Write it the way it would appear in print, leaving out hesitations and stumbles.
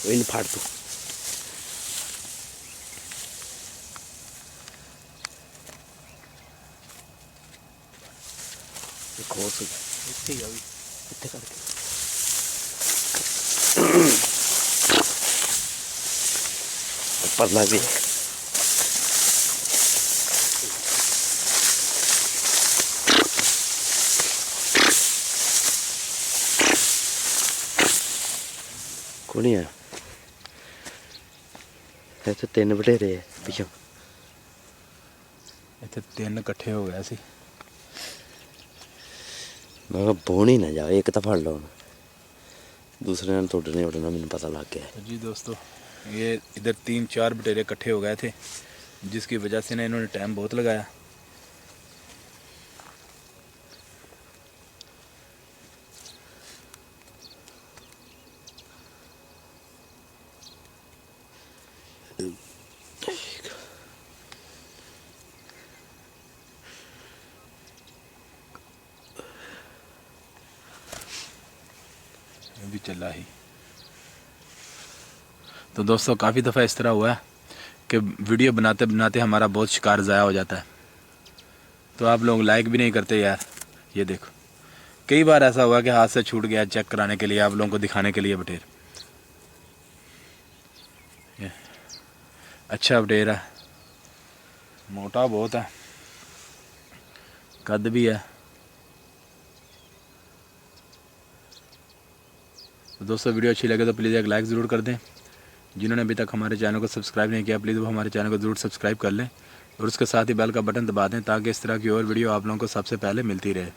इन फाड़ दो। खोस इतने ही इतने करके पड़ना भी कौन है तो तीन बटेरे पिछों इतने तीन इकट्ठे हो गए सी। मैं बोन ही ना जाओ, एक तो फड़ लो, दूसरे ने तो उड़ने उड़ना मैंने पता लग गया। तो जी दोस्तों, ये इधर 3-4 बटेरे इकट्ठे हो गए थे, जिसकी वजह से ना इन्होंने टाइम बहुत लगाया। भी चला ही। तो दोस्तों, काफ़ी दफ़ा इस तरह हुआ है कि वीडियो बनाते बनाते हमारा बहुत शिकार ज़ाया हो जाता है, तो आप लोग लाइक भी नहीं करते यार। ये देखो, कई बार ऐसा हुआ कि हाथ से छूट गया चेक कराने के लिए, आप लोगों को दिखाने के लिए बटेर। अच्छा बटेर है, मोटा बहुत है, कद भी है। तो दोस्तों, वीडियो अच्छी लगे तो प्लीज़ एक लाइक ज़रूर कर दें। जिन्होंने अभी तक हमारे चैनल को सब्सक्राइब नहीं किया, प्लीज़ वो हमारे चैनल को ज़रूर सब्सक्राइब कर लें और उसके साथ ही बेल का बटन दबा दें, ताकि इस तरह की और वीडियो आप लोगों को सबसे पहले मिलती रहे।